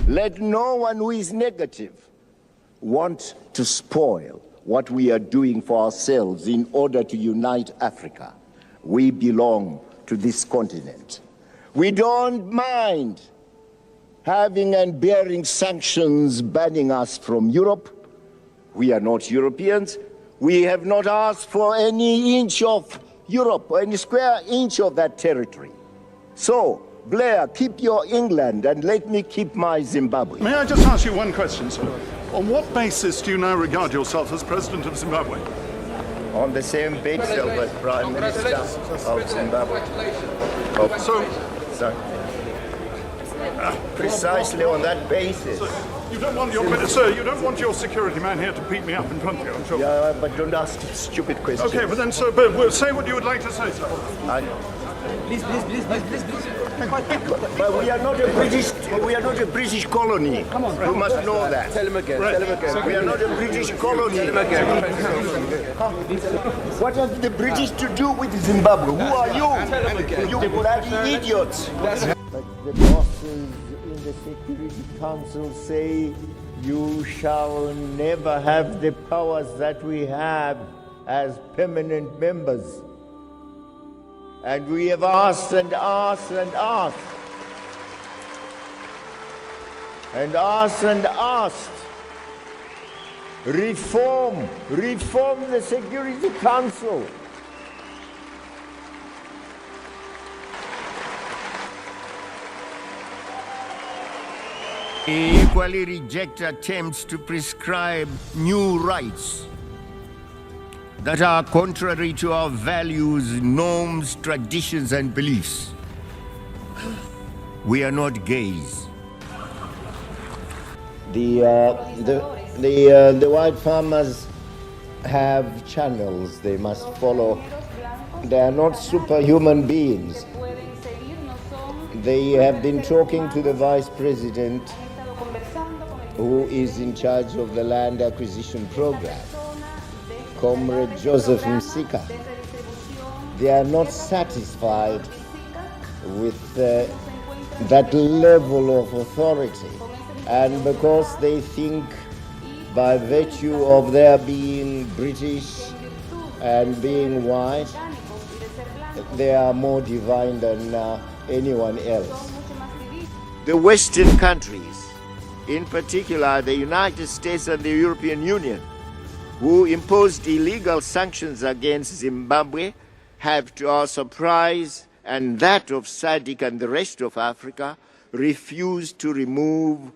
Let no one who is negative want to spoil what we are doing for ourselves in order to unite Africa. We belong to this continent. We don't mind having and bearing sanctions banning us from Europe. We are not Europeans. We have not asked for any inch of Europe, or any square inch of that territory. So, Blair, keep your England and let me keep my Zimbabwe. May I just ask you one question, sir? On what basis do you now regard yourself as President of Zimbabwe? On the same basis as Prime Minister of Zimbabwe. Precisely on that basis. You don't want your security man here to beat me up in front of you, I'm sure. Yeah, but don't ask stupid questions. Okay, but then, sir, but say what you would like to say, sir. Please. But we are not a British colony. Come on, you must know that. Tell him again. We are not a British colony. Tell him again. What have the British to do with Zimbabwe? Who are you? Tell him again. You bloody idiots. But the bosses in the Security Council say you shall never have the powers that we have as permanent members. And we have asked and asked and asked. And asked and asked. Reform the Security Council. We equally reject attempts to prescribe new rights that are contrary to our values, norms, traditions, and beliefs. We are not gays. The white farmers have channels they must follow. They are not superhuman beings. They have been talking to the vice president, who is in charge of the land acquisition program, Comrade Joseph Msika. They are not satisfied with that level of authority, and because they think by virtue of their being British and being white, they are more divine than anyone else. The Western countries, in particular the United States and the European Union, who imposed illegal sanctions against Zimbabwe, have, to our surprise and that of SADC and the rest of Africa, refused to remove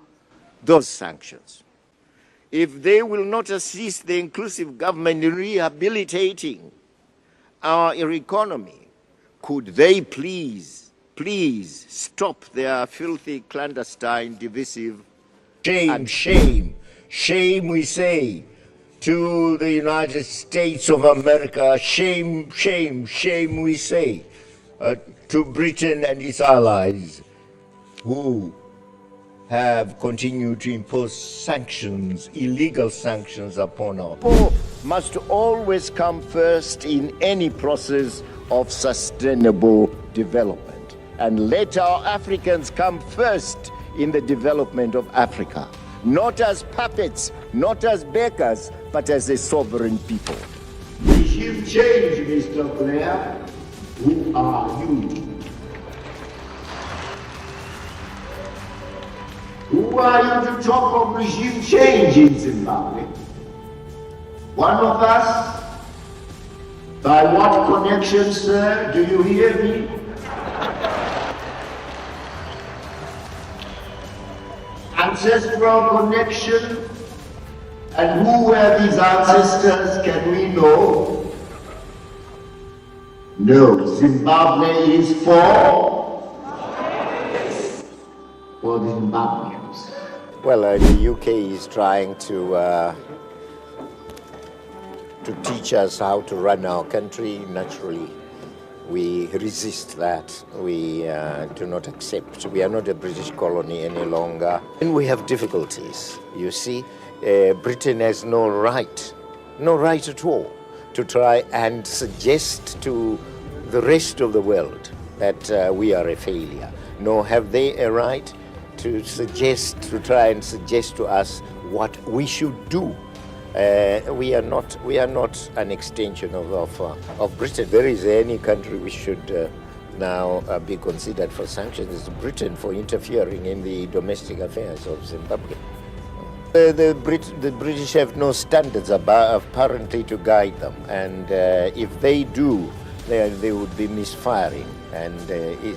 those sanctions. If they will not assist the inclusive government in rehabilitating our economy, could they please stop their filthy, clandestine, divisive... Shame, we say, to the United States of America. Shame, we say, to Britain and its allies, who have continued to impose sanctions, illegal sanctions upon our people. Must always come first in any process of sustainable development. And let our Africans come first in the development of Africa. Not as puppets, not as beggars, but as a sovereign people. Regime change, Mr. Blair. Who are you? Who are you to talk of regime change in Zimbabwe? One of us? By what connection, sir? Do you hear me? Ancestral connection? And who were these ancestors? Can we know? No, Zimbabwe is for Zimbabweans. Well, the UK is trying to teach us how to run our country. Naturally, we resist that. We do not accept. We are not a British colony any longer. And we have difficulties. You see, Britain has no right at all to try and suggest to the rest of the world that we are a failure. Nor have they a right to try and suggest to us what we should do. We are not an extension of Britain. There is any country we should now be considered for sanctions is Britain for interfering in the domestic affairs of Zimbabwe. The British have no standards apparently to guide them, and if they do, they would be misfiring. And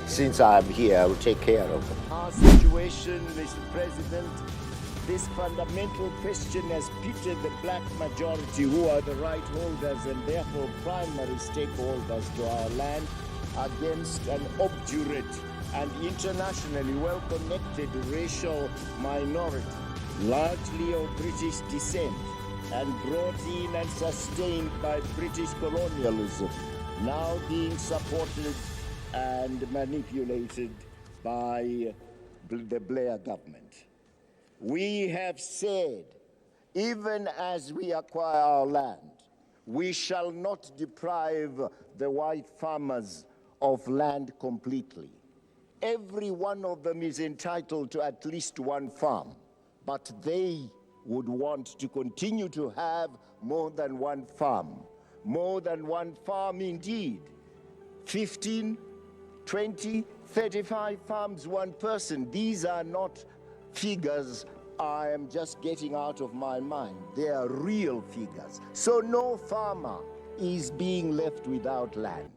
since I'm here, I will take care of them. Our situation, Mr. President, this fundamental question has pitted the black majority, who are the right holders and therefore primary stakeholders to our land, against an obdurate and internationally well-connected racial minority, largely of British descent and brought in and sustained by British colonialism, now being supported and manipulated by the Blair government. We have said, even as we acquire our land, we shall not deprive the white farmers of land completely. Every one of them is entitled to at least one farm, but they would want to continue to have more than one farm. More than one farm indeed. 15, 20, 35 farms, one person. These are not figures I am just getting out of my mind. They are real figures. So no farmer is being left without land.